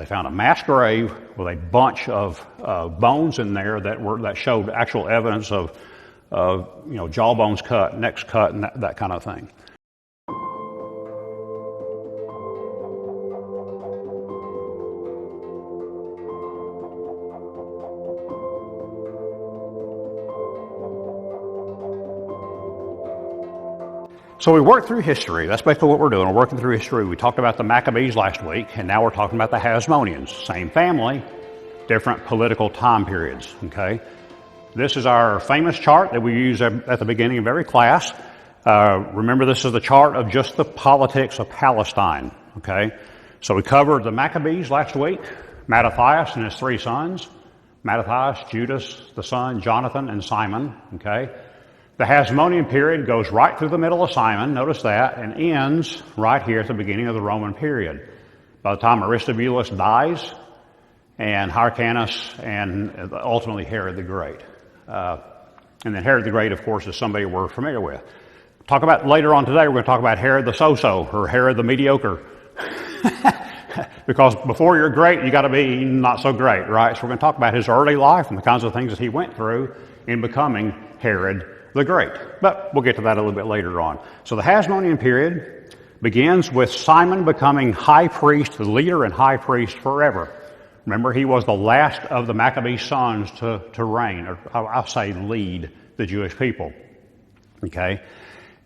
They found a mass grave with a bunch of bones in there that showed actual evidence of jawbones cut, necks cut, and that kind of thing. So we worked through history. That's basically what we're doing. We're working through history. We talked about the Maccabees last week, and now we're talking about the Hasmoneans. Same family, different political time periods, okay? This is our famous chart that we use at the beginning of every class. Remember, this is the chart of just the politics of Palestine, okay? So we covered the Maccabees last week, Mattathias and his three sons, Mattathias, Judas, the son, Jonathan, and Simon, okay? The Hasmonean period goes right through the middle of Simon, notice that, and ends right here at the beginning of the Roman period. By the time Aristobulus dies, and Hyrcanus, and ultimately Herod the Great. And then Herod the Great, of course, is somebody we're familiar with. Talk about later on today, we're going to talk about Herod the so-so, or Herod the mediocre. Because before you're great, you got to be not so great, right? So we're going to talk about his early life and the kinds of things that he went through in becoming Herod the Great. But we'll get to that a little bit later on. So the Hasmonean period begins with Simon becoming high priest, the leader and high priest forever. Remember, he was the last of the Maccabean sons to reign, or I'll say lead the Jewish people. Okay?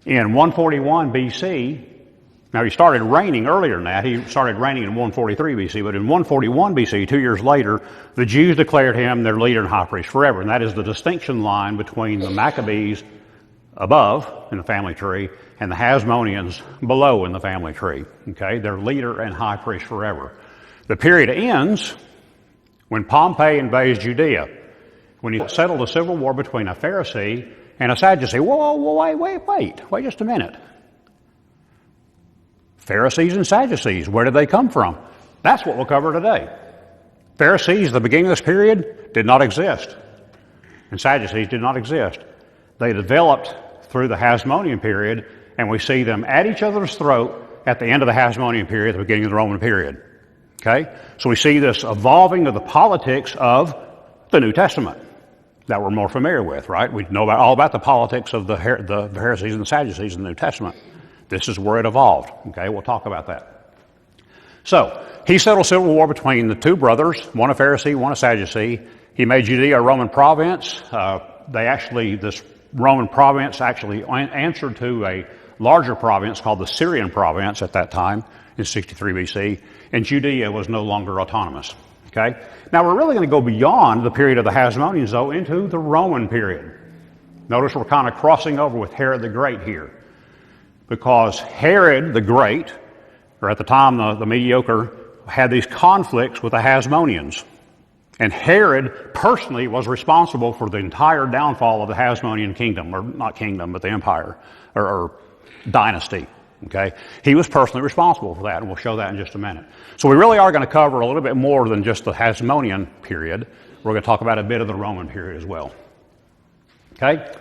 In 141 BC, now he started reigning earlier than that. He started reigning in 143 BC, but in 141 BC, 2 years later, the Jews declared him their leader and high priest forever. And that is the distinction line between the Maccabees above in the family tree and the Hasmoneans below in the family tree. Okay? Their leader and high priest forever. The period ends when Pompey invades Judea, when he settled a civil war between a Pharisee and a Sadducee. Whoa, wait just a minute. Pharisees and Sadducees, where did they come from? That's what we'll cover today. Pharisees, at the beginning of this period, did not exist. And Sadducees did not exist. They developed through the Hasmonean period, and we see them at each other's throat at the end of the Hasmonean period, at the beginning of the Roman period. Okay? So we see this evolving of the politics of the New Testament that we're more familiar with, right? We know all about the politics of the Pharisees and the Sadducees in the New Testament. This is where it evolved. Okay, we'll talk about that. So, he settled civil war between the two brothers, one a Pharisee, one a Sadducee. He made Judea a Roman province. This Roman province actually answered to a larger province called the Syrian province at that time in 63 BC, and Judea was no longer autonomous. Okay? Now, we're really going to go beyond the period of the Hasmoneans, though, into the Roman period. Notice we're kind of crossing over with Herod the Great here. Because Herod the Great, or at the time the mediocre, had these conflicts with the Hasmoneans. And Herod personally was responsible for the entire downfall of the Hasmonean kingdom, or not kingdom, but the empire, or dynasty. Okay? He was personally responsible for that, and we'll show that in just a minute. So we really are going to cover a little bit more than just the Hasmonean period. We're going to talk about a bit of the Roman period as well. Okay?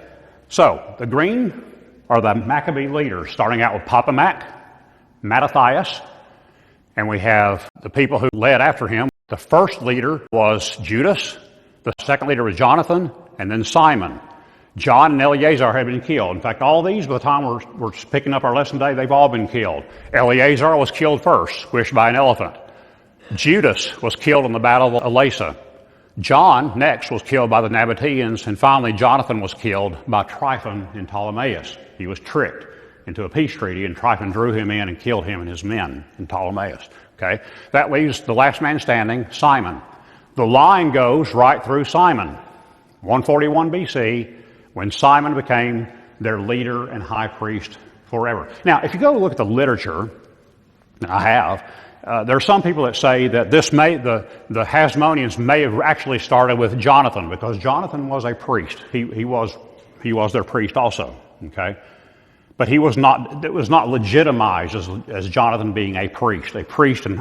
So, the green are the Maccabee leaders, starting out with Papa Mac, Mattathias, and we have the people who led after him. The first leader was Judas, the second leader was Jonathan, and then Simon. John and Eleazar had been killed. In fact, all these, by the time we're picking up our lesson today, they've all been killed. Eleazar was killed first, squished by an elephant. Judas was killed in the Battle of Elasa. John, next, was killed by the Nabateans, and finally Jonathan was killed by Tryphon and Ptolemais. He was tricked into a peace treaty, and Tryphon drew him in and killed him and his men in Ptolemais. Okay? That leaves the last man standing, Simon. The line goes right through Simon. 141 BC, when Simon became their leader and high priest forever. Now, if you go look at the literature, and I have, there are some people that say that the Hasmoneans may have actually started with Jonathan, because Jonathan was a priest. He was their priest also. Okay, but it was not legitimized as Jonathan being a priest and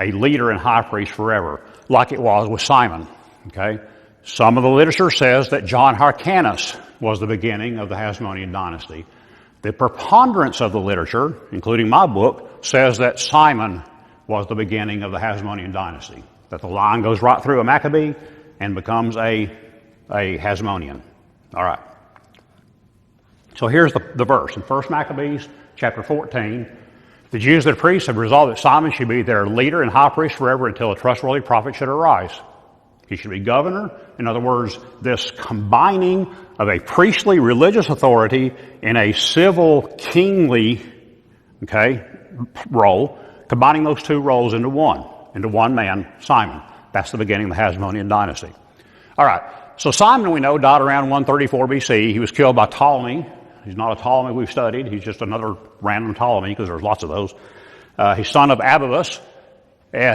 a leader and high priest forever, like it was with Simon. Okay, some of the literature says that John Hyrcanus was the beginning of the Hasmonean Dynasty. The preponderance of the literature, including my book, says that Simon was the beginning of the Hasmonean Dynasty. That the line goes right through a Maccabee and becomes a Hasmonean. All right. So here's the verse. In 1 Maccabees chapter 14, the Jews and the priests have resolved that Simon should be their leader and high priest forever until a trustworthy prophet should arise. He should be governor. In other words, this combining of a priestly religious authority and a civil kingly, role, combining those two roles into one man, Simon. That's the beginning of the Hasmonean Dynasty. All right, so Simon, we know, died around 134 BC. He was killed by Ptolemy. He's not a Ptolemy we've studied. He's just another random Ptolemy, because there's lots of those. He's son of Abibus.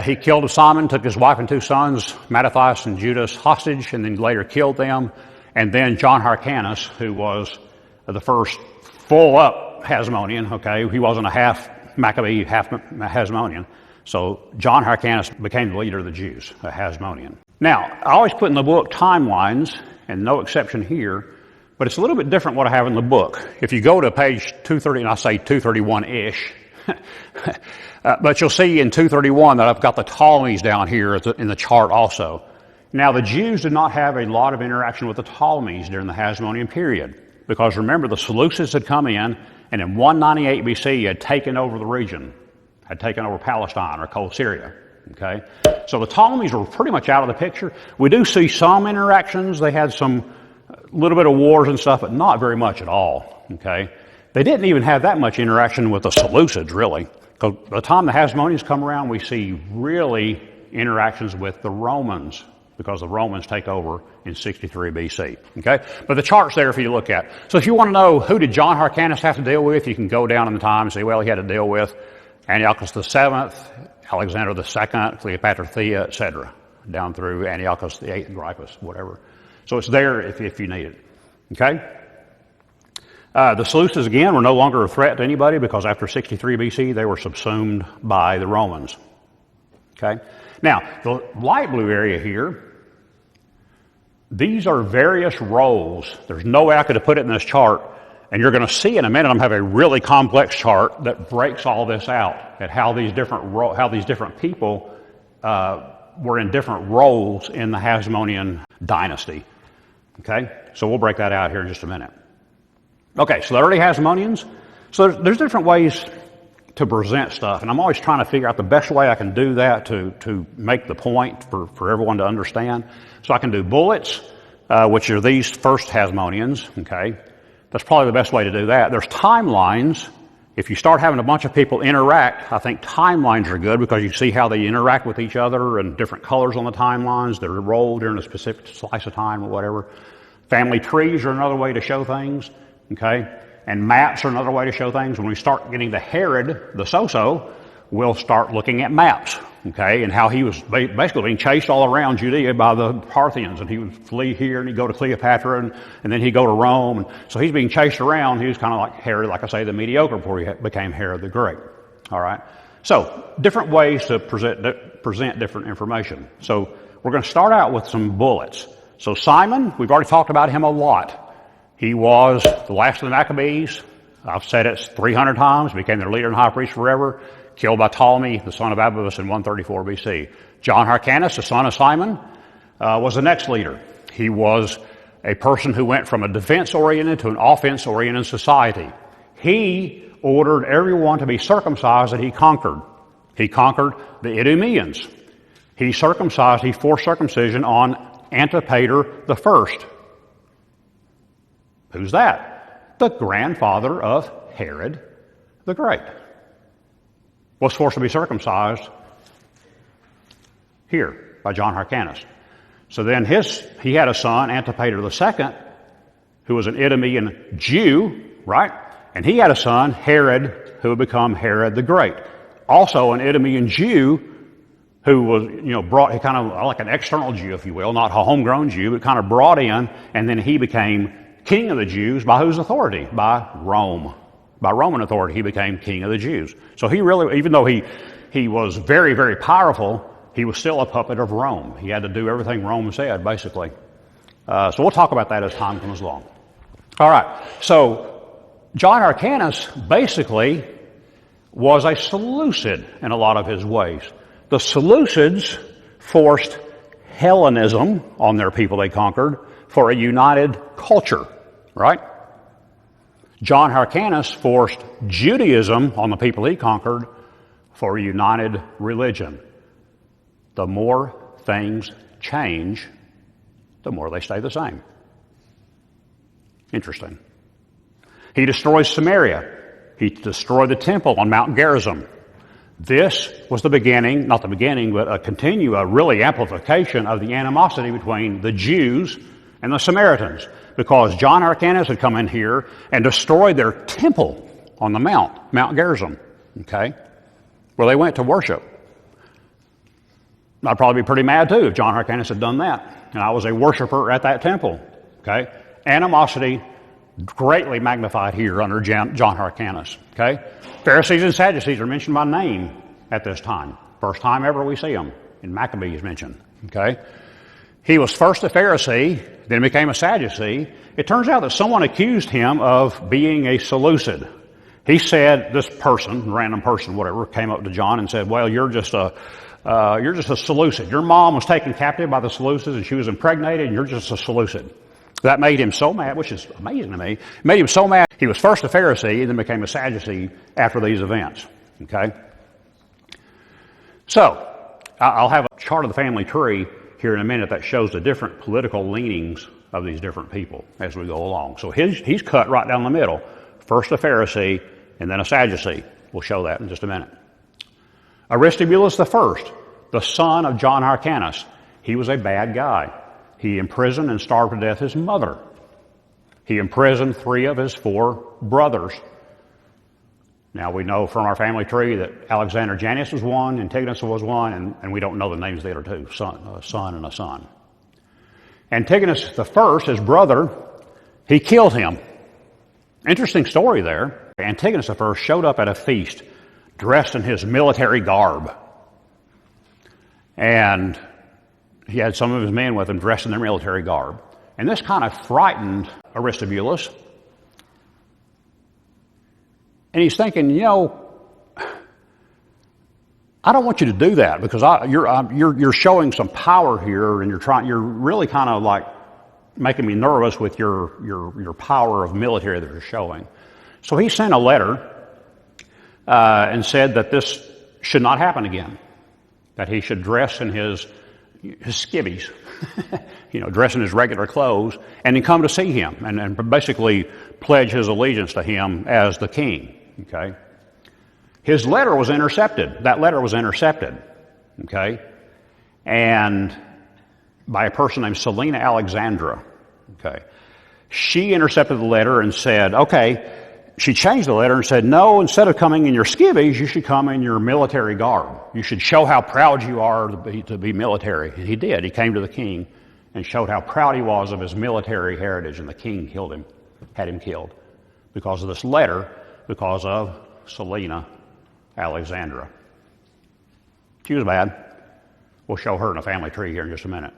He killed Simon, took his wife and two sons, Mattathias and Judas, hostage, and then later killed them. And then John Hyrcanus, who was the first full-up Hasmonean, he wasn't a half Maccabee, half Hasmonean. So John Hyrcanus became the leader of the Jews, a Hasmonean. Now, I always put in the book timelines, and no exception here, but it's a little bit different what I have in the book. If you go to page 230, and I say 231-ish, but you'll see in 231 that I've got the Ptolemies down here in the chart also. Now, the Jews did not have a lot of interaction with the Ptolemies during the Hasmonean period, because remember, the Seleucids had come in, and in 198 BC had taken over the region, had taken over Palestine or Cold Syria. So the Ptolemies were pretty much out of the picture. We do see some interactions. They had some little bit of wars and stuff, but not very much at all. They didn't even have that much interaction with the Seleucids, really. Because by the time the Hasmoneans come around, we see really interactions with the Romans, because the Romans take over in 63 BC. But the chart's there for you to look at. So if you want to know who did John Hyrcanus have to deal with, you can go down in the time and say, well, he had to deal with Antiochus VII, Alexander II, Cleopatra Thea, etc., down through Antiochus VIII and Gripus, whatever. So it's there if you need it. The Seleucids, again, were no longer a threat to anybody, because after 63 BC, they were subsumed by the Romans. Now, the light blue area here, these are various roles. There's no way I could have put it in this chart, and you're going to see in a minute I'm going to have a really complex chart that breaks all this out, at how these different people were in different roles in the Hasmonean dynasty. So we'll break that out here in just a minute. So the early Hasmoneans. So there's different ways to present stuff, and I'm always trying to figure out the best way I can do that to make the point for everyone to understand. So I can do bullets, which are these first Hasmoneans. That's probably the best way to do that. There's timelines. If you start having a bunch of people interact, I think timelines are good, because you see how they interact with each other, and different colors on the timelines. They're rolled during a specific slice of time or whatever. Family trees are another way to show things. And maps are another way to show things. When we start getting to Herod, the so-so, we'll start looking at maps, and how he was basically being chased all around Judea by the Parthians, and he would flee here, and he'd go to Cleopatra, and then he'd go to Rome. And so he's being chased around. He was kind of like Herod, like I say, the mediocre, before he became Herod the Great. All right? So different ways to present different information. So we're going to start out with some bullets. So Simon, we've already talked about him a lot. He was the last of the Maccabees. I've said it 300 times. Became their leader and high priest forever. Killed by Ptolemy, the son of Abibus, in 134 BC. John Hyrcanus, the son of Simon, was the next leader. He was a person who went from a defense-oriented to an offense-oriented society. He ordered everyone to be circumcised that he conquered. He conquered the Idumeans. He forced circumcision on Antipater the First. Who's that? The grandfather of Herod the Great. Was forced to be circumcised here by John Hyrcanus. So then he had a son, Antipater II, who was an Idumean Jew, right? And he had a son, Herod, who would become Herod the Great. Also an Idumean Jew who was, brought, kind of like an external Jew, if you will, not a homegrown Jew, but kind of brought in, and then he became king of the Jews. By whose authority? By Rome. By Roman authority, he became king of the Jews. So he really, even though he was very, very powerful, he was still a puppet of Rome. He had to do everything Rome said, basically. So we'll talk about that as time comes along. All right. So John Hyrcanus basically was a Seleucid in a lot of his ways. The Seleucids forced Hellenism on their people they conquered for a united culture, right? John Hyrcanus forced Judaism on the people he conquered for a united religion. The more things change, the more they stay the same. Interesting. He destroys Samaria. He destroyed the temple on Mount Gerizim. This was the beginning, not the beginning, but a really amplification of the animosity between the Jews and the Samaritans, because John Hyrcanus had come in here and destroyed their temple on the Mount Gerizim, okay, where they went to worship. I'd probably be pretty mad too if John Hyrcanus had done that, and I was a worshiper at that temple, okay. Animosity greatly magnified here under John Hyrcanus, okay. Pharisees and Sadducees are mentioned by name at this time. First time ever we see them in Maccabees mentioned, okay. He was first a Pharisee, then became a Sadducee. It turns out that someone accused him of being a Seleucid. He said, this person, random person, whatever, came up to John and said, well, you're just a Seleucid. Your mom was taken captive by the Seleucids and she was impregnated and you're just a Seleucid. That made him so mad, which is amazing to me. It made him so mad, he was first a Pharisee and then became a Sadducee after these events, okay? So, I'll have a chart of the family tree here in a minute that shows the different political leanings of these different people as we go along. So he's cut right down the middle. First a Pharisee and then a Sadducee. We'll show that in just a minute. Aristobulus I, the son of John Hyrcanus. He was a bad guy. He imprisoned and starved to death his mother. He imprisoned 3 of his 4 brothers. Now we know from our family tree that Alexander Jannaeus was one, Antigonus was one, and we don't know the names of the other 2, a son and a son. Antigonus I, his brother, he killed him. Interesting story there. Antigonus I showed up at a feast dressed in his military garb. And he had some of his men with him dressed in their military garb. And this kind of frightened Aristobulus. And he's thinking, you know, I don't want you to do that because you're showing some power here, and you're really kind of like making me nervous with your power of military that you're showing. So he sent a letter and said that this should not happen again, that he should dress in his skivvies, dress in his regular clothes, and then come to see him and basically pledge his allegiance to him as the king. Okay, his letter was intercepted. That letter was intercepted. Okay, and by a person named Selina Alexandra. Okay, she intercepted the letter and said, okay. She changed the letter and said, no, instead of coming in your skivvies, you should come in your military garb. You should show how proud you are to be military. And he did. He came to the king and showed how proud he was of his military heritage, and the king killed him, had him killed because of this letter, because of Selina Alexandra. She was bad. We'll show her in a family tree here in just a minute.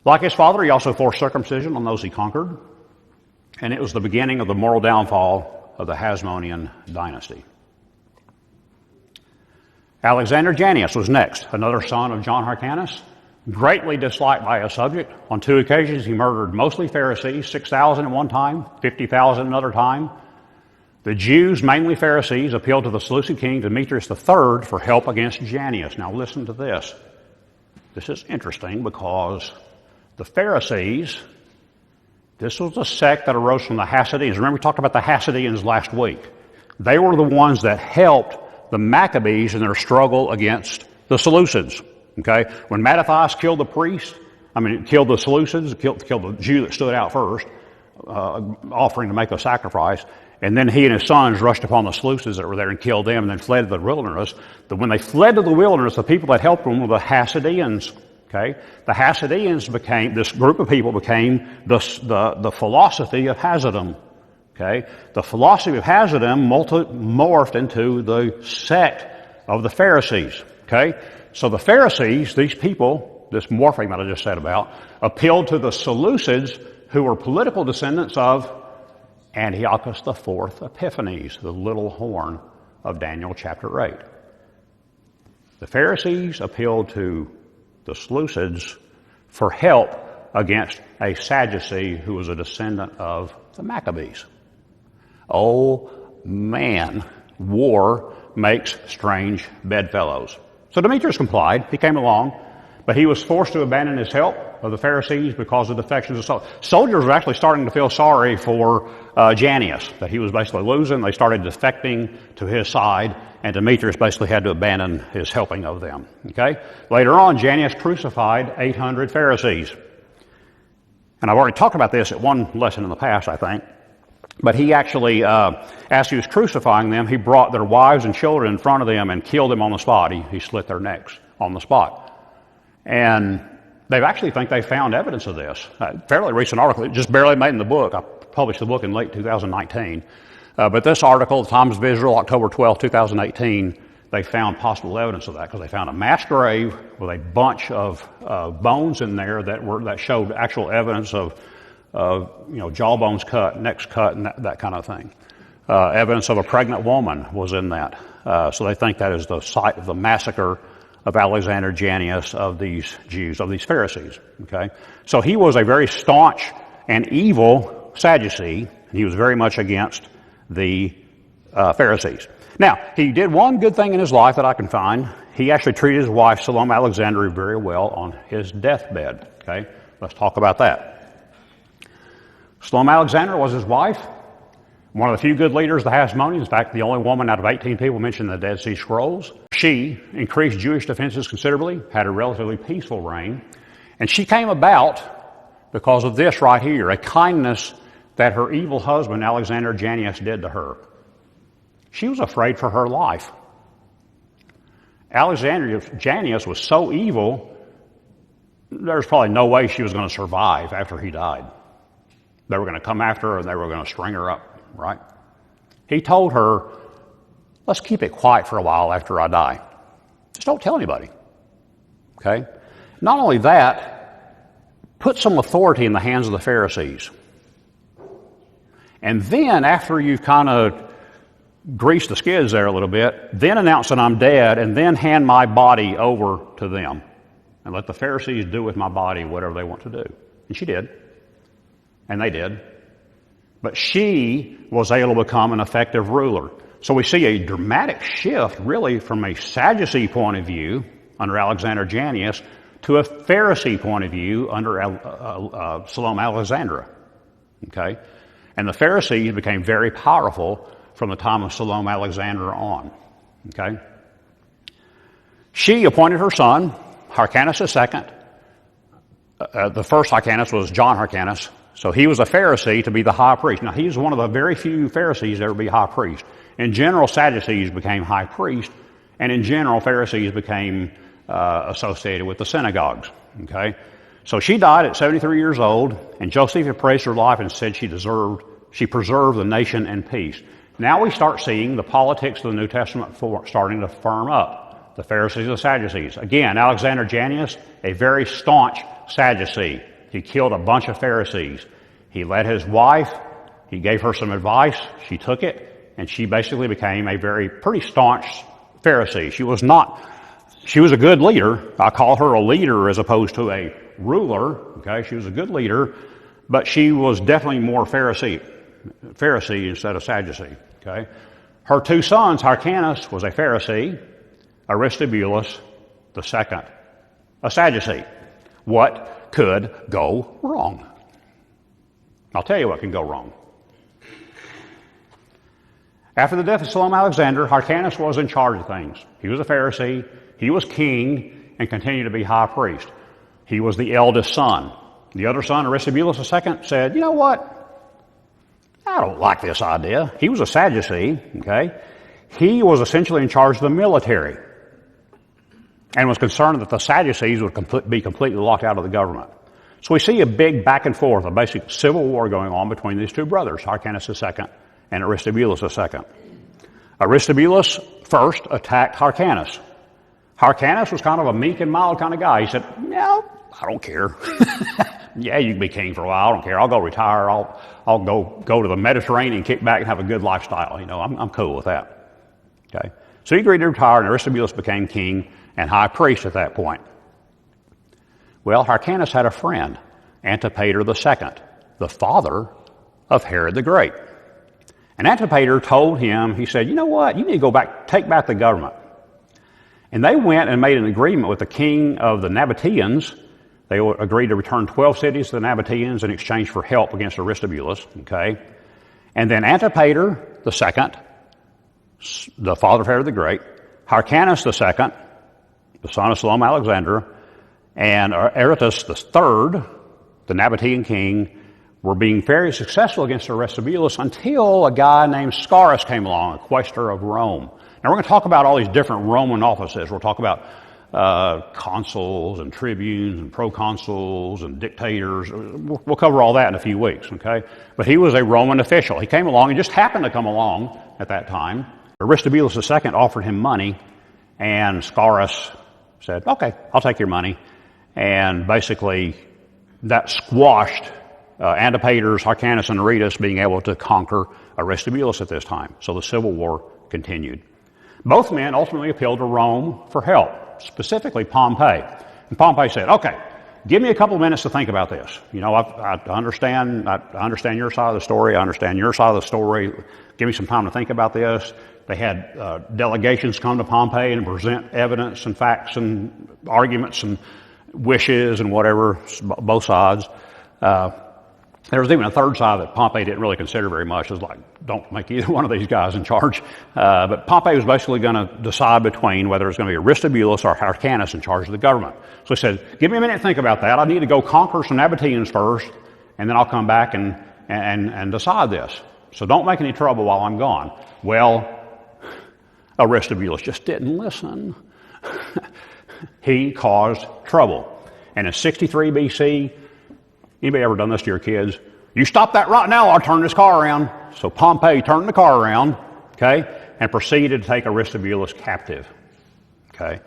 Like his father, he also forced circumcision on those he conquered, and it was the beginning of the moral downfall of the Hasmonean Dynasty. Alexander Jannaeus was next, another son of John Hyrcanus, greatly disliked by his subject. On 2 occasions he murdered mostly Pharisees, 6,000 at one time, 50,000 another time. The Jews, mainly Pharisees, appealed to the Seleucid king Demetrius III for help against Jannaeus. Now listen to this. This is interesting because the Pharisees, this was a sect that arose from the Hasmoneans. Remember, we talked about the Hasmoneans last week. They were the ones that helped the Maccabees in their struggle against the Seleucids. Okay, when Mattathias killed the killed the Seleucids, killed the Jew that stood out first, offering to make a sacrifice, and then he and his sons rushed upon the Seleucids that were there and killed them, and then fled to the wilderness. When they fled to the wilderness, the people that helped them were the Hasmoneans. Okay, the Hasmoneans this group of people became the philosophy of Hasidom. Okay, the philosophy of Hasidom morphed into the sect of the Pharisees. Okay, so the Pharisees, these people, this morphing that I just said about, appealed to the Seleucids, who were political descendants of Antiochus IV Epiphanes, the little horn of Daniel chapter 8. The Pharisees appealed to the Seleucids for help against a Sadducee who was a descendant of the Maccabees. Oh man, war makes strange bedfellows. So Demetrius complied. He came along, but he was forced to abandon his help of the Pharisees because of defections of soldiers. Soldiers were actually starting to feel sorry for Janneus, that he was basically losing. They started defecting to his side, and Demetrius basically had to abandon his helping of them. Okay? Later on, Janneus crucified 800 Pharisees. And I've already talked about this at one lesson in the past, I think. But he actually, as he was crucifying them, he brought their wives and children in front of them and killed them on the spot. He slit their necks on the spot. And they actually think they found evidence of this. Fairly recent article, it just barely made in the book. I published the book in late 2019. But this article, the Times of Israel, October 12, 2018, they found possible evidence of that because they found a mass grave with a bunch of bones in there that showed actual evidence of jawbones cut, necks cut, and that kind of thing. Evidence of a pregnant woman was in that. So they think that is the site of the massacre of Alexander Janneus of these Jews, of these Pharisees. Okay, so he was a very staunch and evil Sadducee. He was very much against the Pharisees. Now, he did one good thing in his life that I can find. He actually treated his wife, Salome Alexandria, very well on his deathbed. Okay, let's talk about that. Salome Alexandria was his wife, one of the few good leaders of the Hasmoneans. In fact, the only woman out of 18 people mentioned in the Dead Sea Scrolls. She increased Jewish defenses considerably, had a relatively peaceful reign, and she came about because of this right here, a kindness that her evil husband, Alexander Janneus, did to her. She was afraid for her life. Alexander Janneus was so evil, there's probably no way she was going to survive after he died. They were going to come after her and they were going to string her up, right? He told her, let's keep it quiet for a while after I die. Just don't tell anybody. Okay? Not only that, put some authority in the hands of the Pharisees. And then, after you've kind of greased the skids there a little bit, then announce that I'm dead, and then hand my body over to them. And let the Pharisees do with my body whatever they want to do. And she did. And they did. But she was able to become an effective ruler. So we see a dramatic shift, really, from a Sadducee point of view under Alexander Janneus to a Pharisee point of view under Salome Alexandria. Okay? And the Pharisees became very powerful from the time of Salome Alexandria on. Okay? She appointed her son, Hyrcanus II. The first Hyrcanus was John Hyrcanus. So he was a Pharisee to be the high priest. Now, he's one of the very few Pharisees to ever be high priest. In general, Sadducees became high priest, and in general, Pharisees became associated with the synagogues. Okay? So she died at 73 years old, and Josephus praised her life and said she preserved the nation in peace. Now we start seeing the politics of the New Testament starting to firm up. The Pharisees and the Sadducees. Again, Alexander Janneus, a very staunch Sadducee. He killed a bunch of Pharisees. He led his wife. He gave her some advice. She took it, and she basically became a pretty staunch Pharisee. She was a good leader. I call her a leader as opposed to a ruler. Okay, she was a good leader, but she was definitely more Pharisee instead of Sadducee. Okay, her two sons, Hyrcanus was a Pharisee, Aristobulus the second, a Sadducee. What could go wrong? I'll tell you what can go wrong. After the death of Salome Alexander, Hyrcanus was in charge of things. He was a Pharisee, he was king, and continued to be high priest. He was the eldest son. The other son, Aristobulus II, said, you know what? I don't like this idea. He was a Sadducee, okay? He was essentially in charge of the military and was concerned that the Sadducees would be completely locked out of the government. So we see a big back and forth, a basic civil war going on between these two brothers, Hyrcanus II and Aristobulus II. Aristobulus first attacked Hyrcanus. Hyrcanus was kind of a meek and mild kind of guy. He said, no, I don't care. Yeah, you can be king for a while. I don't care. I'll go retire. I'll go to the Mediterranean, kick back, and have a good lifestyle. You know, I'm cool with that. Okay? So he agreed to retire, and Aristobulus became king and high priest at that point. Well, Hyrcanus had a friend, Antipater II, the father of Herod the Great. And Antipater told him, he said, you know what, you need to go back, take back the government. And they went and made an agreement with the king of the Nabateans. They agreed to return 12 cities to the Nabateans in exchange for help against Aristobulus. Okay? And then Antipater II, the father of Herod the Great, Hyrcanus II, the son of Salome Alexandra, and Aretas III, the Nabatean king, were being very successful against Aristobulus until a guy named Scaurus came along, a quaestor of Rome. Now we're going to talk about all these different Roman offices. We'll talk about consuls and tribunes and proconsuls and dictators. We'll cover all that in a few weeks, okay? But he was a Roman official. He came along, he just happened to come along at that time. Aristobulus II offered him money, and Scaurus said, okay, I'll take your money. And basically that squashed Antipater's, Hyrcanus, and Aretas being able to conquer Aristobulus at this time. So the civil war continued. Both men ultimately appealed to Rome for help, specifically Pompey. And Pompey said, okay, give me a couple of minutes to think about this. You know, I understand your side of the story. I understand your side of the story. Give me some time to think about this. They had delegations come to Pompey and present evidence and facts and arguments and wishes and whatever, both sides. There was even a third side that Pompey didn't really consider very much. It was like, don't make either one of these guys in charge. But Pompey was basically going to decide between whether it was going to be Aristobulus or Hyrcanus in charge of the government. So he said, give me a minute to think about that. I need to go conquer some Nabateans first, and then I'll come back and decide this. So don't make any trouble while I'm gone. Well, Aristobulus just didn't listen. He caused trouble. And in 63 BC, anybody ever done this to your kids? You stop that right now, I'll turn this car around. So Pompey turned the car around, okay, and proceeded to take Aristobulus captive. Okay.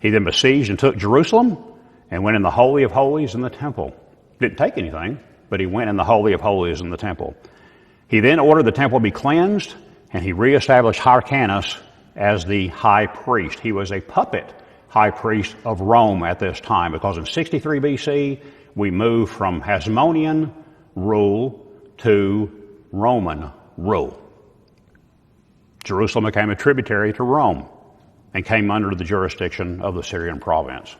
He then besieged and took Jerusalem and went in the Holy of Holies in the temple. Didn't take anything, but he went in the Holy of Holies in the temple. He then ordered the temple be cleansed, and he reestablished Hyrcanus as the high priest. He was a puppet high priest of Rome at this time, because in 63 BC, we moved from Hasmonean rule to Roman rule. Jerusalem became a tributary to Rome and came under the jurisdiction of the Syrian province.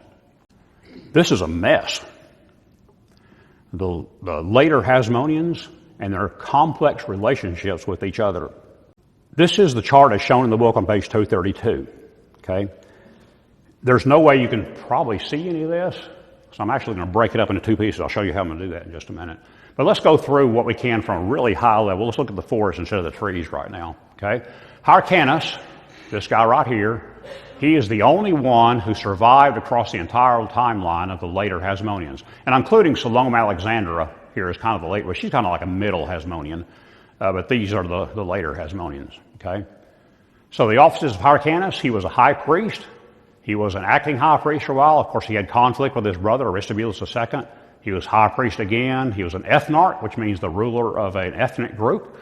This is a mess. The later Hasmoneans and their complex relationships with each other. This is the chart as shown in the book on page 232. Okay? There's no way you can probably see any of this, so I'm actually going to break it up into two pieces. I'll show you how I'm going to do that in just a minute. But let's go through what we can from a really high level. Let's look at the forest instead of the trees right now. Okay? Hyrcanus, this guy right here, he is the only one who survived across the entire timeline of the later Hasmoneans. And I'm including Salome Alexandra here as kind of the late, well, she's kind of like a middle Hasmonean, but these are the later Hasmoneans. Okay? So the offices of Hyrcanus, he was a high priest. He was an acting high priest for a while. Of course, he had conflict with his brother, Aristobulus II. He was high priest again. He was an ethnarch, which means the ruler of an ethnic group.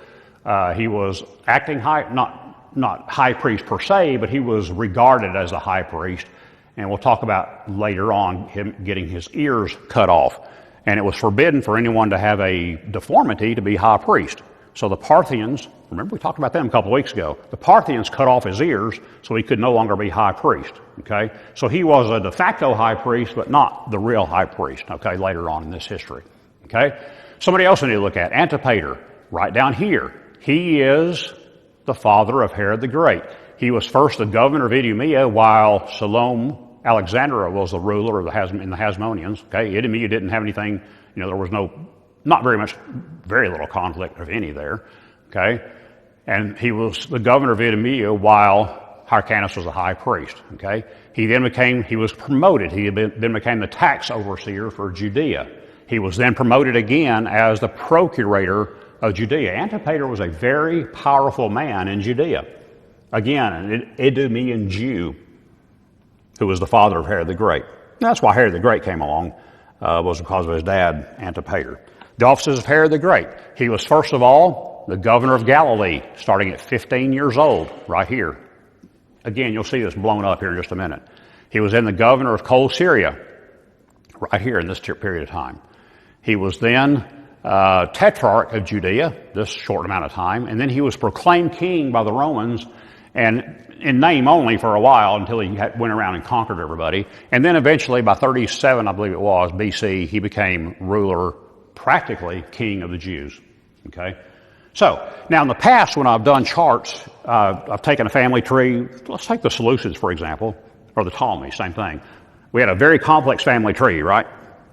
He was acting high, not high priest per se, but he was regarded as a high priest. And we'll talk about later on him getting his ears cut off. And it was forbidden for anyone to have a deformity to be high priest. So the Parthians, remember we talked about them a couple of weeks ago, the Parthians cut off his ears so he could no longer be high priest, okay? So he was a de facto high priest, but not the real high priest, okay, later on in this history, okay? Somebody else we need to look at, Antipater, right down here. He is the father of Herod the Great. He was first the governor of Idumea while Salome Alexandra was the ruler of in the Hasmoneans, okay? Idumea didn't have anything, there was very little conflict, if any, there, okay? And he was the governor of Idumea while Hyrcanus was a high priest, okay? He was promoted. He then became the tax overseer for Judea. He was then promoted again as the procurator of Judea. Antipater was a very powerful man in Judea. Again, an Idumean Jew who was the father of Herod the Great. That's why Herod the Great came along, was because of his dad, Antipater. The offices of Herod the Great. He was, first of all, the governor of Galilee, starting at 15 years old, right here. Again, you'll see this blown up here in just a minute. He was then the governor of Cold Syria, right here in this period of time. He was then tetrarch of Judea, this short amount of time, and then he was proclaimed king by the Romans, and in name only for a while until he went around and conquered everybody. And then eventually, by 37, I believe it was, BC, he became ruler, practically king of the Jews. Okay? So, now in the past when I've done charts, I've taken a family tree. Let's take the Seleucids, for example, or the Ptolemies, same thing. We had a very complex family tree, right?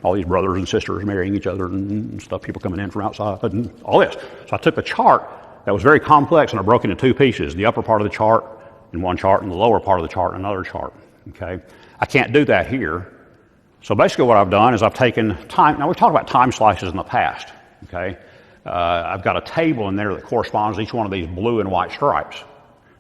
All these brothers and sisters marrying each other and stuff, people coming in from outside and all this. So I took the chart that was very complex and I broke it into two pieces, the upper part of the chart in one chart and the lower part of the chart in another chart. Okay? I can't do that here. So basically what I've done is I've taken time. Now we talked about time slices in the past. Okay? I've got a table in there that corresponds to each one of these blue and white stripes.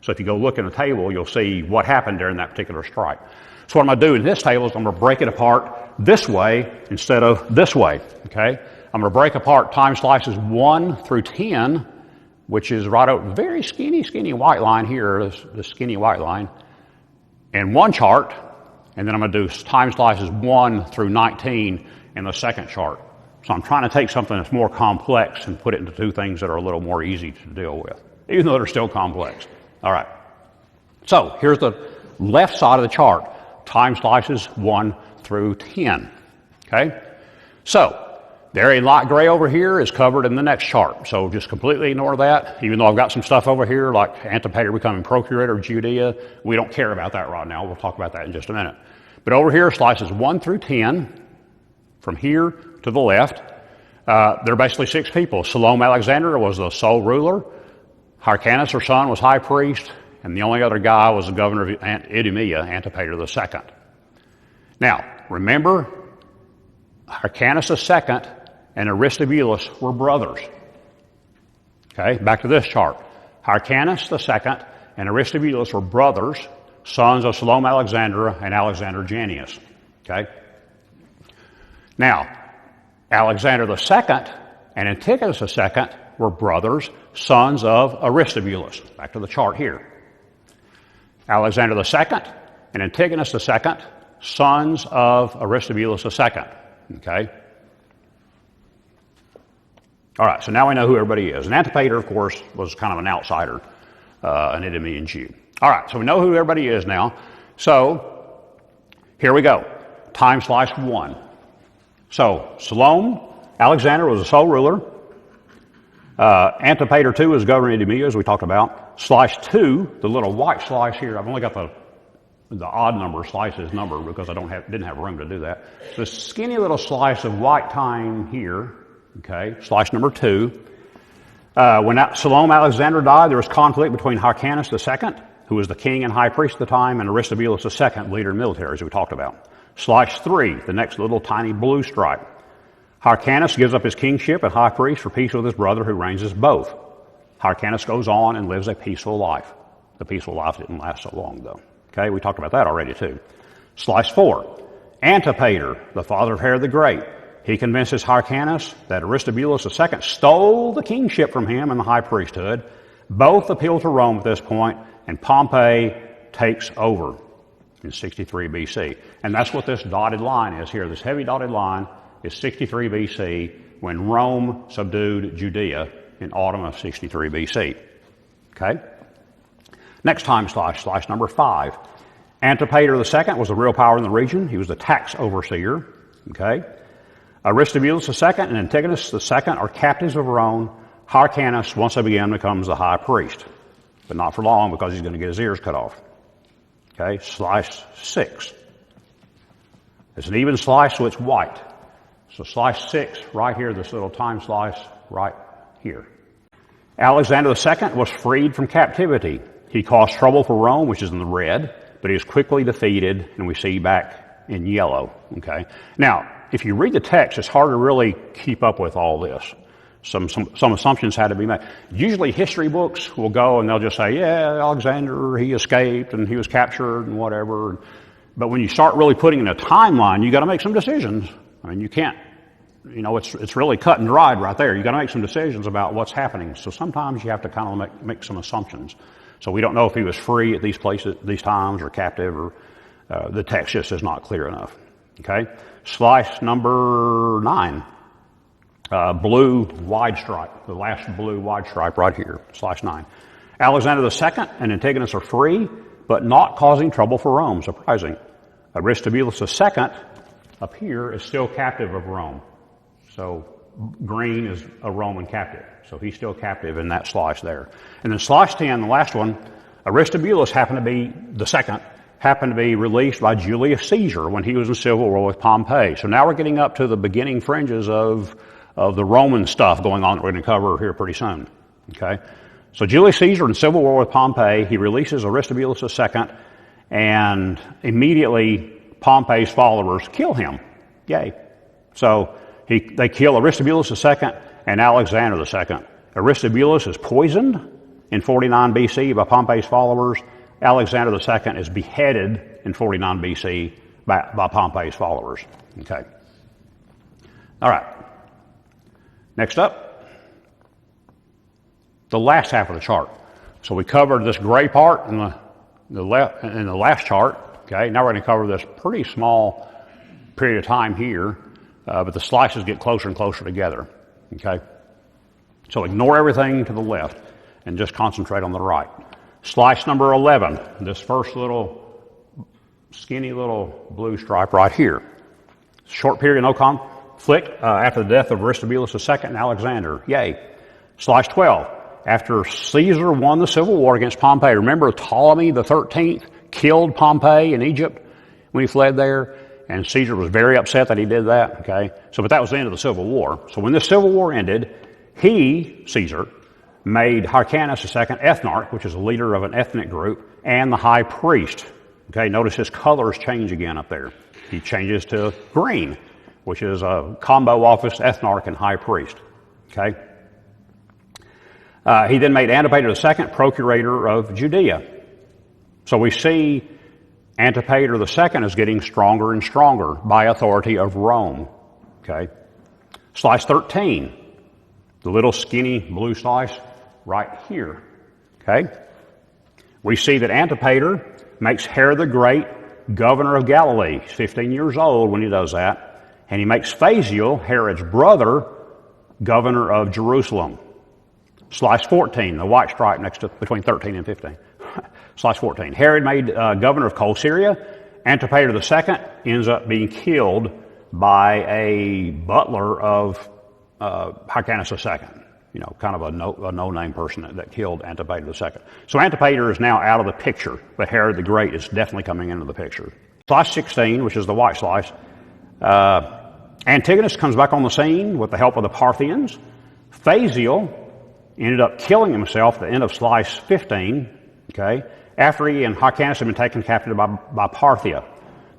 So if you go look in the table, you'll see what happened during that particular stripe. So what I'm going to do in this table is I'm going to break it apart this way instead of this way. Okay? I'm going to break apart time slices 1 through 10, which is right out very skinny white line here, this skinny white line, in one chart, and then I'm going to do time slices 1 through 19 in the second chart. So I'm trying to take something that's more complex and put it into two things that are a little more easy to deal with, even though they're still complex. All right. So here's the left side of the chart, time slices 1 through 10. Okay? So the area light gray over here is covered in the next chart. So just completely ignore that. Even though I've got some stuff over here like Antipater becoming procurator of Judea, we don't care about that right now. We'll talk about that in just a minute. But over here, slices 1 through 10, from here to the left, they're basically 6 people. Salome Alexander was the sole ruler. Hyrcanus, her son, was high priest. And the only other guy was the governor of Idumea, Antipater II. Now, remember, Hyrcanus II and Aristobulus were brothers. Okay, back to this chart. Hyrcanus II and Aristobulus were brothers, sons of Salome Alexandra and Alexander Janneus. Okay? Now, Alexander II and Antigonus II were brothers, sons of Aristobulus. Back to the chart here. Alexander II and Antigonus II, sons of Aristobulus II. Okay? All right, so now we know who everybody is. And Antipater, of course, was kind of an outsider, an Idumean Jew. All right, so we know who everybody is now. So here we go. Time slice 1. So Salome Alexander was the sole ruler. Antipater II was governor of Idumea, as we talked about. Slice 2, the little white slice here, I've only got the odd number slices numbered because I didn't have room to do that. The skinny little slice of white time here, okay, slice number 2. When Salome Alexander died, there was conflict between Hyrcanus II, who was the king and high priest at the time, and Aristobulus II, leader in military, as we talked about. Slice 3, the next little tiny blue stripe. Hyrcanus gives up his kingship and high priest for peace with his brother who reigns as both. Hyrcanus goes on and lives a peaceful life. The peaceful life didn't last so long, though. Okay, we talked about that already, too. Slice 4, Antipater, the father of Herod the Great. He convinces Hyrcanus that Aristobulus II stole the kingship from him and the high priesthood. Both appeal to Rome at this point, and Pompey takes over in 63 BC. And that's what this dotted line is here. This heavy dotted line is 63 BC when Rome subdued Judea in autumn of 63 BC. Okay? Next time slice, slice number 5. Antipater II was the real power in the region. He was the tax overseer. Okay? Aristobulus II and Antigonus II are captives of Rome. Hyrcanus, once again, becomes the high priest. But not for long because he's going to get his ears cut off. Okay? Slice 6. It's an even slice, so it's white. So slice 6, right here, this little time slice right here. Alexander II was freed from captivity. He caused trouble for Rome, which is in the red, but he was quickly defeated, and we see back in yellow. Okay. Now, if you read the text, it's hard to really keep up with all this. Some assumptions had to be made. Usually history books will go and they'll just say, yeah, Alexander, he escaped and he was captured and whatever. But when you start really putting in a timeline, you got to make some decisions. I mean, you can't, it's really cut and dried right there. You got to make some decisions about what's happening. So sometimes you have to kind of make some assumptions. So we don't know if he was free at these places, these times, or captive, or the text just is not clear enough. Okay, slice number 9, blue wide stripe, the last blue wide stripe right here, slice 9. Alexander II and Antigonus are free, but not causing trouble for Rome. Surprising. Aristobulus II up here is still captive of Rome. So green is a Roman captive. So he's still captive in that slice there. And then slice 10, the last one, Aristobulus happened to be released by Julius Caesar when he was in civil war with Pompey. So now we're getting up to the beginning fringes of the Roman stuff going on that we're going to cover here pretty soon. Okay? So Julius Caesar in civil war with Pompey, he releases Aristobulus II, and immediately Pompey's followers kill him. Yay. So they kill Aristobulus II and Alexander II. Aristobulus is poisoned in 49 BC by Pompey's followers. Alexander II is beheaded in 49 BC by Pompey's followers. Okay. All right. Next up, the last half of the chart. So we covered this gray part in the last chart. Okay. Now we're going to cover this pretty small period of time here, but the slices get closer and closer together. Okay. So ignore everything to the left and just concentrate on the right. Slice number 11, this first little skinny little blue stripe right here. Short period of no conflict after the death of Aristobulus II and Alexander. Yay. Slice 12, after Caesar won the civil war against Pompey. Remember, Ptolemy the 13th killed Pompey in Egypt when he fled there, and Caesar was very upset that he did that. Okay, but that was the end of the civil war. So when this civil war ended, Caesar, made Hyrcanus II ethnarch, which is a leader of an ethnic group, and the high priest. Okay, notice his colors change again up there. He changes to green, which is a combo office, ethnarch and high priest. Okay. He then made Antipater II procurator of Judea. So we see Antipater II is getting stronger and stronger by authority of Rome. Okay. Slice 13, the little skinny blue slice right here. Okay. We see that Antipater makes Herod the Great governor of Galilee. He's 15 years old when he does that. And he makes Phasael, Herod's brother, governor of Jerusalem. Slice 14, the white stripe next to between 13 and 15. Slice 14. Herod made governor of Cold Syria. Antipater II ends up being killed by a butler of Hyrcanus II. You know, kind of a no-name person that killed Antipater II. So Antipater is now out of the picture, but Herod the Great is definitely coming into the picture. Slice 16, which is the white slice, Antigonus comes back on the scene with the help of the Parthians. Phasael ended up killing himself at the end of slice 15, okay, after he and Hyrcanus had been taken captive by Parthia.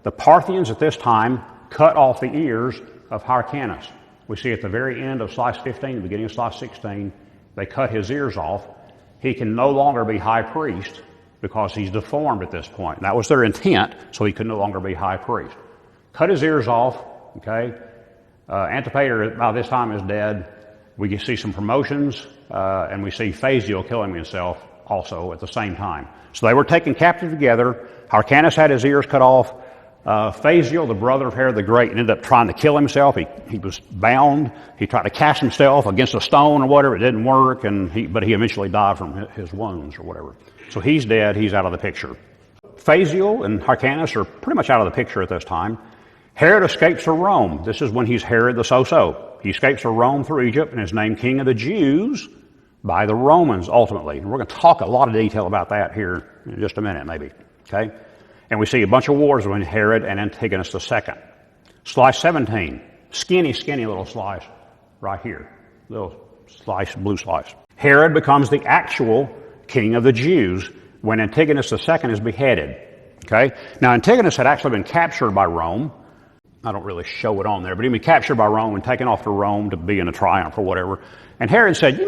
The Parthians at this time cut off the ears of Hyrcanus. We see at the very end of slice 15, the beginning of slice 16, they cut his ears off. He can no longer be high priest because he's deformed at this point. And that was their intent, so he could no longer be high priest. Cut his ears off, okay. Antipater by this time is dead. We can see some promotions, and we see Phasael killing himself also at the same time. So they were taken captive together. Hyrcanus had his ears cut off. Phasael, the brother of Herod the Great, ended up trying to kill himself. He was bound. He tried to cast himself against a stone or whatever. It didn't work, but he eventually died from his wounds or whatever. So he's dead. He's out of the picture. Phasael and Hyrcanus are pretty much out of the picture at this time. Herod escapes to Rome. This is when he's Herod the So-So. He escapes to Rome through Egypt and is named King of the Jews by the Romans ultimately. And we're going to talk a lot of detail about that here in just a minute maybe. Okay? And we see a bunch of wars between Herod and Antigonus II. Slice 17, skinny little slice right here. Little slice, blue slice. Herod becomes the actual king of the Jews when Antigonus II is beheaded. Okay? Now Antigonus had actually been captured by Rome. I don't really show it on there, but he'd been captured by Rome and taken off to Rome to be in a triumph or whatever. And Herod said,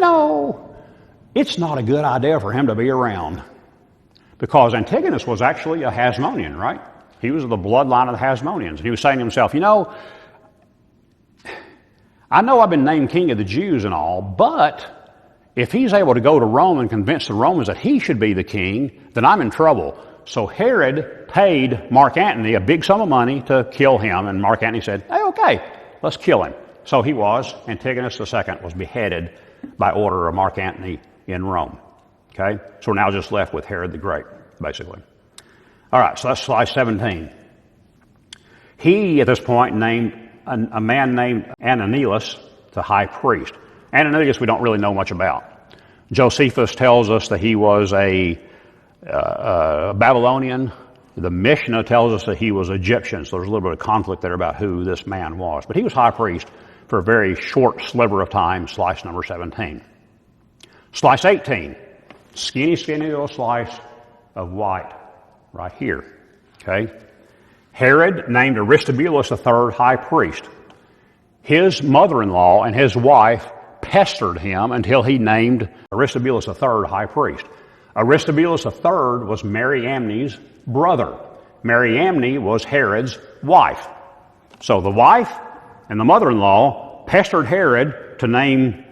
it's not a good idea for him to be around. Because Antigonus was actually a Hasmonean, right? He was of the bloodline of the Hasmoneans. And he was saying to himself, I know I've been named king of the Jews and all, but If he's able to go to Rome and convince the Romans that he should be the king, then I'm in trouble. So Herod paid Mark Antony a big sum of money to kill him, and Mark Antony said, hey, okay, let's kill him. So he was. Antigonus II was beheaded by order of Mark Antony in Rome. Okay? So we're now just left with Herod the Great, basically. All right, so that's slide 17. He, at this point, named a man named Ananias the high priest. Ananias we don't really know much about. Josephus tells us that he was a Babylonian. The Mishnah tells us that he was Egyptian, so there's a little bit of conflict there about who this man was. But he was high priest for a very short sliver of time, slice number 17. Slice 18, skinny little slice of white right here, okay? Herod named Aristobulus III high priest. His mother-in-law and his wife pestered him until he named Aristobulus III high priest. Aristobulus III was Mariamne's brother. Mariamne was Herod's wife. So the wife and the mother-in-law pestered Herod to name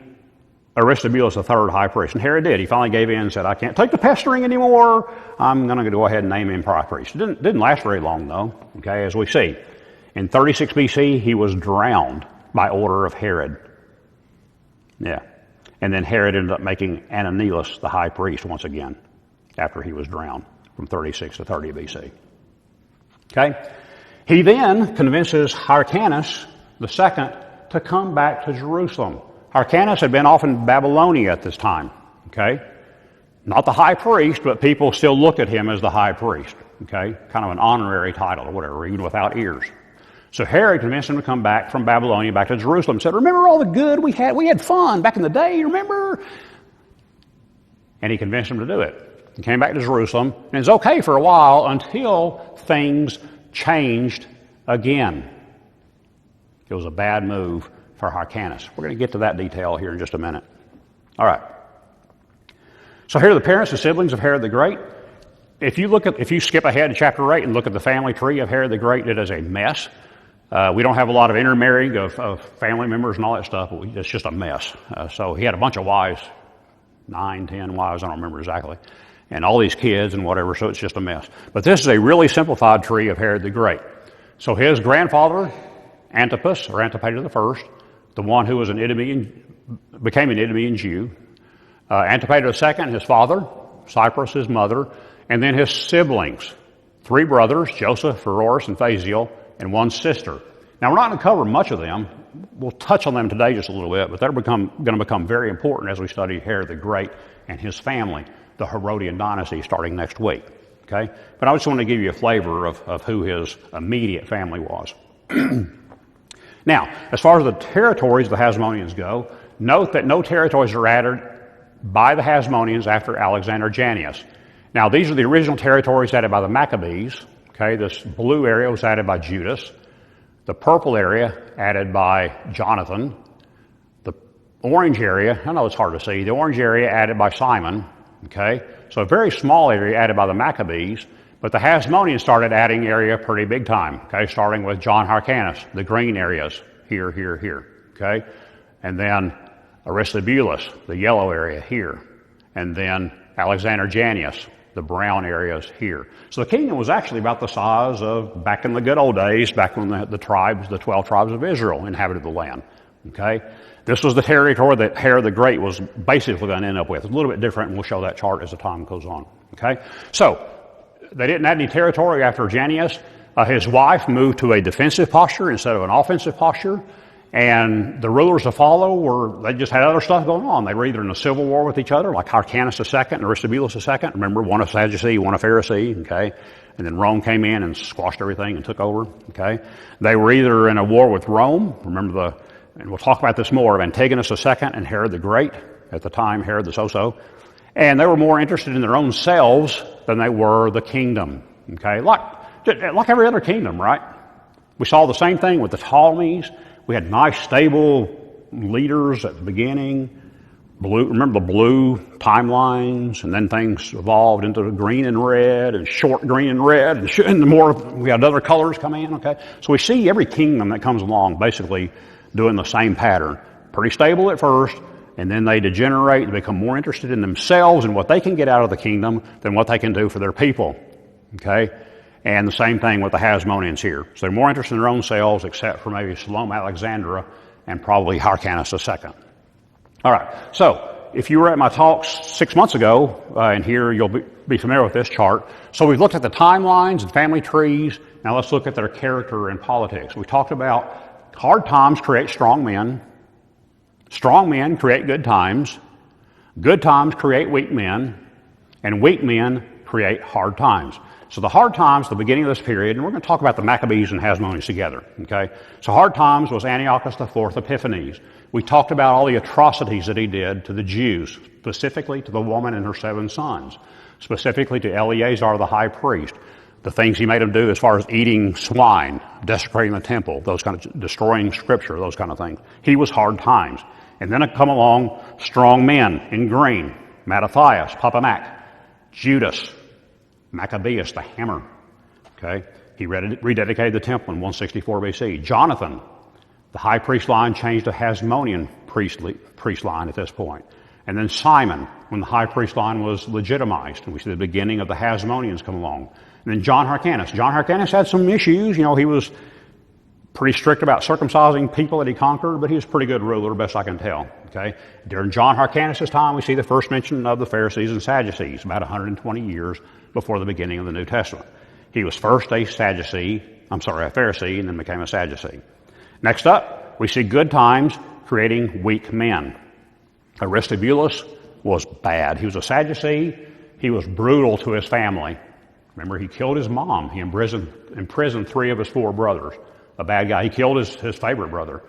Aristobulus III high priest. And Herod did. He finally gave in and said, I can't take the pestering anymore. I'm going to go ahead and name him high priest. It didn't last very long, though, okay, as we see. In 36 BC, he was drowned by order of Herod. Yeah. And then Herod ended up making Ananias the high priest once again after he was drowned from 36 to 30 BC. Okay? He then convinces Hyrcanus II to come back to Jerusalem. Hyrcanus had been off in Babylonia at this time. Okay? Not the high priest, but people still looked at him as the high priest. Okay? Kind of an honorary title or whatever, even without ears. So Herod convinced him to come back from Babylonia back to Jerusalem and said, remember all the good we had? We had fun back in the day, remember? And he convinced him to do it. He came back to Jerusalem, and it was okay for a while until things changed again. It was a bad move for Hyrcanus. We're going to get to that detail here in just a minute. All right. So here are the parents and siblings of Herod the Great. If you skip ahead to chapter 8 and look at the family tree of Herod the Great, it is a mess. We don't have a lot of intermarrying of family members and all that stuff, but it's just a mess. So he had a bunch of wives, 9, 10 wives, I don't remember exactly, and all these kids and whatever, so it's just a mess. But this is a really simplified tree of Herod the Great. So his grandfather, Antipas, or Antipater I, the one who was became an Idumean Jew, Antipater II, his father, Cyprus, his mother, and then his siblings, 3 brothers, Joseph, Pheroras, and Phaziel, and 1 sister. Now, we're not going to cover much of them. We'll touch on them today just a little bit, but they're going to become very important as we study Herod the Great and his family, the Herodian Dynasty, starting next week. Okay? But I just want to give you a flavor of who his immediate family was. Now, as far as the territories of the Hasmoneans go, note that no territories are added by the Hasmoneans after Alexander Jannaeus. Now, these are the original territories added by the Maccabees. Okay, this blue area was added by Judas. The purple area added by Jonathan. The orange area, I know it's hard to see, the orange area added by Simon. Okay, so a very small area added by the Maccabees, but the Hasmoneans started adding area pretty big time. Okay, starting with John Hyrcanus, the green areas, here, here, here. Okay, and then Aristobulus, the yellow area here, and then Alexander Jannaeus, the brown areas here. So the kingdom was actually about the size of back in the good old days, back when the 12 tribes of Israel inhabited the land. Okay? This was the territory that Herod the Great was basically going to end up with. It's a little bit different, and we'll show that chart as the time goes on. Okay? So, they didn't add any territory after Jannaeus. His wife moved to a defensive posture instead of an offensive posture. And the rulers to follow they just had other stuff going on. They were either in a civil war with each other, like Hyrcanus II and Aristobulus II. Remember, one a Sadducee, one a Pharisee, okay? And then Rome came in and squashed everything and took over, okay? They were either in a war with Rome. Remember and we'll talk about this more, of Antigonus II and Herod the Great, at the time Herod the So-So. And they were more interested in their own selves than they were the kingdom, okay? Like every other kingdom, right? We saw the same thing with the Ptolemies. We had nice, stable leaders at the beginning. Remember the blue timelines, and then things evolved into green and red, and short green and red, and the more we had other colors come in. Okay, so we see every kingdom that comes along basically doing the same pattern. Pretty stable at first, and then they degenerate and become more interested in themselves and what they can get out of the kingdom than what they can do for their people. Okay? And the same thing with the Hasmoneans here. So they're more interested in their own selves, except for maybe Salome Alexandra and probably Hyrcanus II. All right, so if you were at my talks 6 months ago, and here you'll be familiar with this chart. So we've looked at the timelines and family trees. Now let's look at their character and politics. We talked about hard times create strong men. Strong men create good times create weak men, and weak men create hard times. So the hard times, the beginning of this period, and we're going to talk about the Maccabees and Hasmoneans together, okay? So hard times was Antiochus IV Epiphanes. We talked about all the atrocities that he did to the Jews, specifically to the woman and her 7 sons, specifically to Eleazar the high priest, the things he made them do as far as eating swine, desecrating the temple, those kind of destroying scripture, those kind of things. He was hard times. And then come along strong men in green, Mattathias, Papa Mac, Judas, Maccabeus, the hammer. Okay, he rededicated the temple in 164 BC. Jonathan, the high priest line changed to Hasmonean priest line at this point. And then Simon, when the high priest line was legitimized, and we see the beginning of the Hasmoneans come along. And then John Hyrcanus. John Hyrcanus had some issues. You know, he was pretty strict about circumcising people that he conquered, but he was a pretty good ruler, best I can tell. Okay, during John Hyrcanus' time, we see the first mention of the Pharisees and Sadducees, about 120 years before the beginning of the New Testament. He was first a Pharisee, and then became a Sadducee. Next up, we see good times creating weak men. Aristobulus was bad. He was a Sadducee. He was brutal to his family. Remember, he killed his mom. He imprisoned 3 of his 4 brothers. A bad guy. He killed his favorite brother.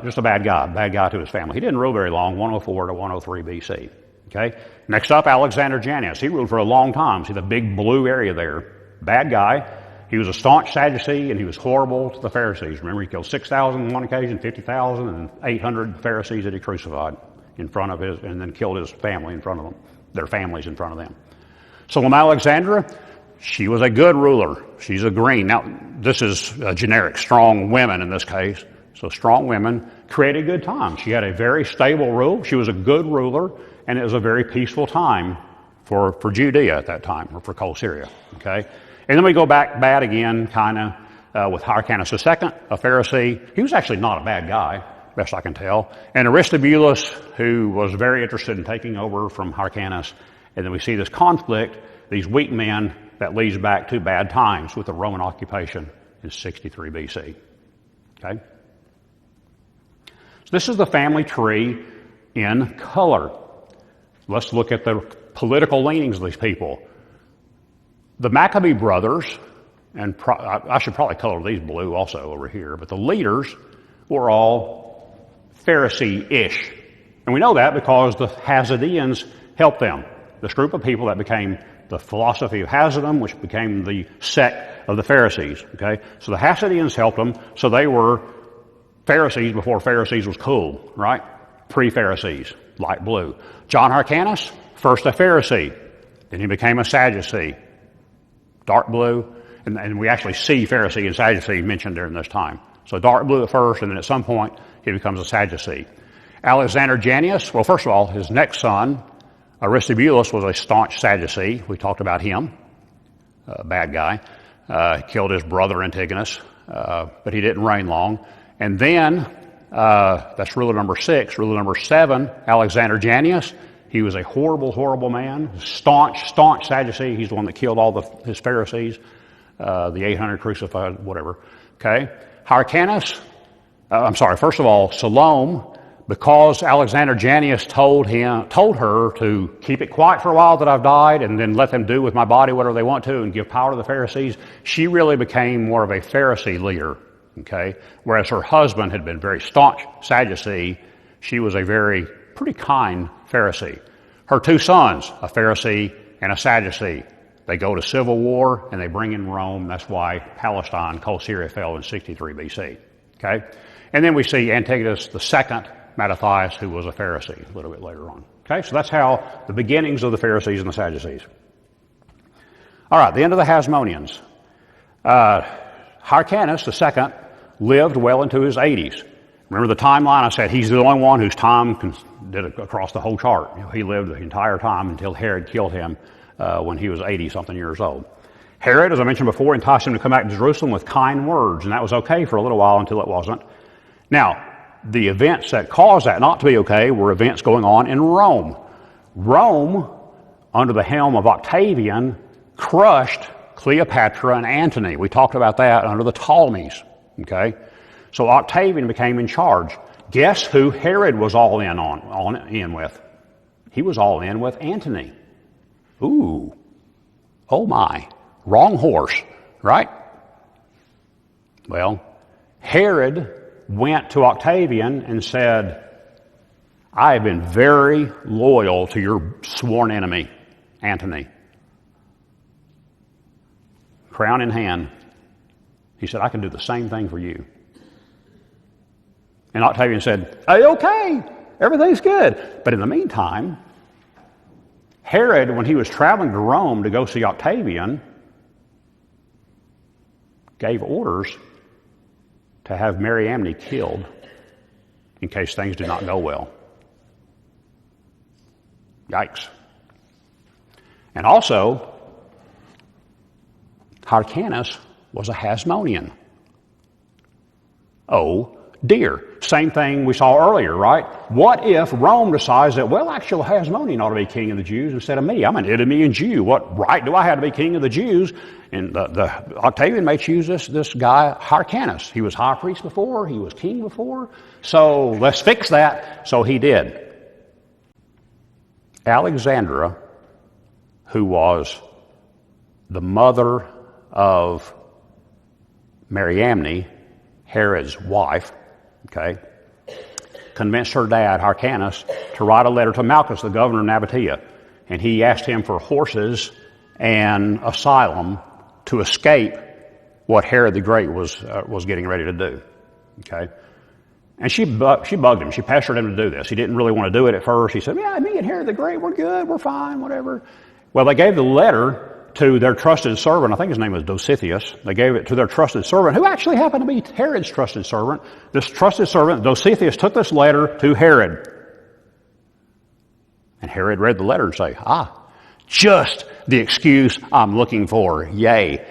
Just a bad guy to his family. He didn't rule very long, 104 to 103 BC. Okay. Next up, Alexander Jannaeus. He ruled for a long time. See the big blue area there. Bad guy. He was a staunch Sadducee, and he was horrible to the Pharisees. Remember, he killed 6,000 on one occasion, 50,000, and 800 Pharisees that he crucified in front of and then killed his family in front of them, their families in front of them. Salome Alexandra, she was a good ruler. She's a green. Now, this is a generic, strong women in this case. So strong women created good times. She had a very stable rule. She was a good ruler, and it was a very peaceful time for Judea at that time, or for Cold Syria. Okay? And then we go back bad again, kind of, with Hyrcanus II, a Pharisee. He was actually not a bad guy, best I can tell. And Aristobulus, who was very interested in taking over from Hyrcanus. And then we see this conflict, these weak men, that leads back to bad times with the Roman occupation in 63 BC. Okay? So this is the family tree in color. Let's look at the political leanings of these people. The Maccabee brothers, and I should probably color these blue also over here, but the leaders were all Pharisee-ish. And we know that because the Hasmoneans helped them. This group of people that became the philosophy of Hasidom, which became the sect of the Pharisees. Okay, so the Hasmoneans helped them, so they were Pharisees before Pharisees was cool, right? Pre-Pharisees, light blue. John Hyrcanus, first a Pharisee, then he became a Sadducee, dark blue, and we actually see Pharisee and Sadducee mentioned during this time. So dark blue at first, and then at some point he becomes a Sadducee. Alexander Jannaeus, well, first of all, his next son, Aristobulus, was a staunch Sadducee. We talked about him, bad guy. Killed his brother Antigonus, but he didn't reign long. And then, that's ruler number 6. Ruler number 7, Alexander Jannaeus. He was a horrible, horrible man. Staunch Sadducee. He's the one that killed all his Pharisees, the 800 crucified, whatever. Okay. Hyrcanus, first of all, Salome, because Alexander Jannaeus told her to keep it quiet for a while that I've died, and then let them do with my body whatever they want to, and give power to the Pharisees. She really became more of a Pharisee leader. Okay, whereas her husband had been very staunch Sadducee, she was a pretty kind Pharisee. Her 2 sons, a Pharisee and a Sadducee, they go to civil war and they bring in Rome. That's why Palestine, Cold Syria, fell in 63 BC. Okay, and then we see Antigonus II, Mattathias, who was a Pharisee a little bit later on. Okay, so that's how the beginnings of the Pharisees and the Sadducees. All right, the end of the Hasmoneans. Hyrcanus II lived well into his 80s. Remember the timeline? I said he's the only one whose time did it across the whole chart. He lived the entire time until Herod killed him when he was 80-something years old. Herod, as I mentioned before, enticed him to come back to Jerusalem with kind words, and that was okay for a little while until it wasn't. Now, the events that caused that not to be okay were events going on in Rome. Rome, under the helm of Octavian, crushed Cleopatra and Antony. We talked about that under the Ptolemies. Okay, so Octavian became in charge. Guess who Herod was all in with? He was all in with Antony. Ooh, oh my, wrong horse, right? Well, Herod went to Octavian and said, I have been very loyal to your sworn enemy, Antony. Crown in hand. He said, I can do the same thing for you. And Octavian said, hey, okay, everything's good. But in the meantime, Herod, when he was traveling to Rome to go see Octavian, gave orders to have Mariamne killed in case things did not go well. Yikes. And also, Hyrcanus was a Hasmonean. Oh dear. Same thing we saw earlier, right? What if Rome decides that, well, actually Hasmonean ought to be king of the Jews instead of me? I'm an Idumean Jew. What right do I have to be king of the Jews? And the Octavian may choose this guy, Hyrcanus. He was high priest before. He was king before. So let's fix that. So he did. Alexandra, who was the mother of Mariamne, Herod's wife, okay, convinced her dad, Hyrcanus, to write a letter to Malchus, the governor of Nabatea. And he asked him for horses and asylum to escape what Herod the Great was getting ready to do. Okay? And she bugged him. She pestered him to do this. He didn't really want to do it at first. He said, yeah, me and Herod the Great, we're good, we're fine, whatever. Well, they gave the letter to their trusted servant. I think his name was Dositheus. They gave it to their trusted servant, who actually happened to be Herod's trusted servant. This trusted servant, Dositheus, took this letter to Herod. And Herod read the letter and said, just the excuse I'm looking for. Yay.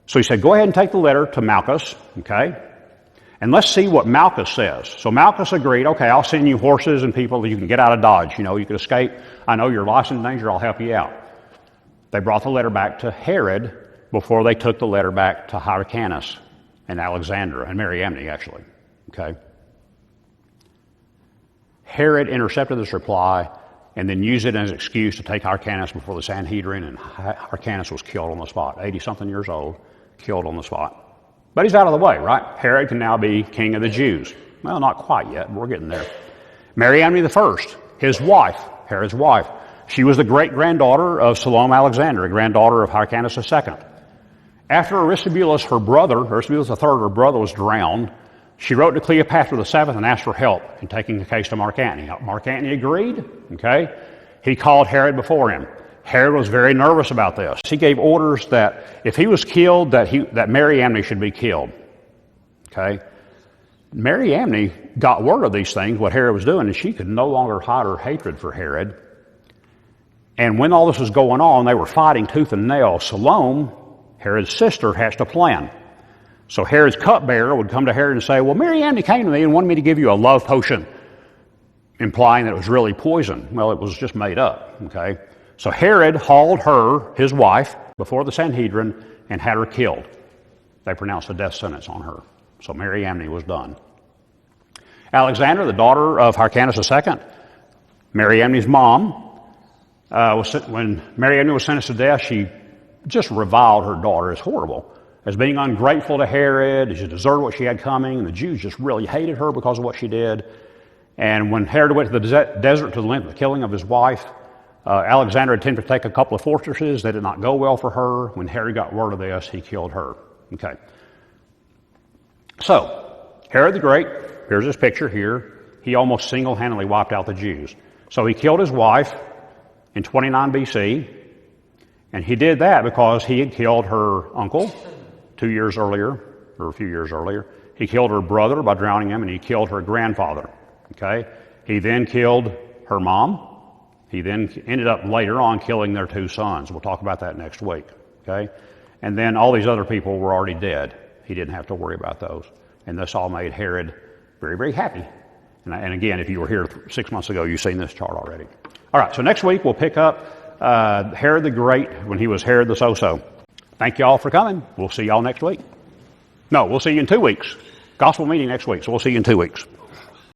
So he said, go ahead and take the letter to Malchus, okay? And let's see what Malchus says. So Malchus agreed, okay, I'll send you horses and people that you can get out of Dodge. You know, you can escape. I know you're lost in danger. I'll help you out. They brought the letter back to Herod before they took the letter back to Hyrcanus and Alexandra and Mariamne, actually. Okay? Herod intercepted this reply and then used it as an excuse to take Hyrcanus before the Sanhedrin, and Hyrcanus was killed on the spot, 80-something years old, killed on the spot. But he's out of the way, right? Herod can now be king of the Jews. Well, not quite yet, but we're getting there. Mariamne I, his wife, Herod's wife, she was the great-granddaughter of Salome Alexander, granddaughter of Hyrcanus II. After Aristobulus, Aristobulus III, her brother, was drowned, she wrote to Cleopatra VII and asked for help in taking the case to Mark Antony. Mark Antony agreed, okay? He called Herod before him. Herod was very nervous about this. He gave orders that if he was killed, that Mariamne should be killed, okay? Mariamne got word of these things, what Herod was doing, and she could no longer hide her hatred for Herod. And when all this was going on, they were fighting tooth and nail. Salome, Herod's sister, hatched a plan. So Herod's cupbearer would come to Herod and say, well, Mariamne came to me and wanted me to give you a love potion, implying that it was really poison. Well, it was just made up, okay? So Herod hauled her, his wife, before the Sanhedrin and had her killed. They pronounced a death sentence on her. So Mariamne was done. Alexandra, the daughter of Hyrcanus II, Mariamne's mom, when Mariamne was sentenced to death, she just reviled her daughter as horrible, as being ungrateful to Herod. She deserved what she had coming, and the Jews just really hated her because of what she did. And when Herod went to the desert to the killing of his wife, Alexandra attempted to take a couple of fortresses. They did not go well for her. When Herod got word of this, he killed her. Okay. So, Herod the Great, here's his picture here. He almost single-handedly wiped out the Jews. So he killed his wife in 29 BC, and he did that because he had killed her uncle 2 years earlier, or a few years earlier. He killed her brother by drowning him, and he killed her grandfather. Okay? He then killed her mom. He then ended up later on killing their 2 sons. We'll talk about that next week. Okay? And then all these other people were already dead. He didn't have to worry about those. And this all made Herod very, very happy. And again, if you were here 6 months ago, you've seen this chart already. All right, so next week we'll pick up Herod the Great when he was Herod the So-So. Thank you all for coming. We'll see y'all next week. No, we'll see you in 2 weeks. Gospel meeting next week, so we'll see you in 2 weeks.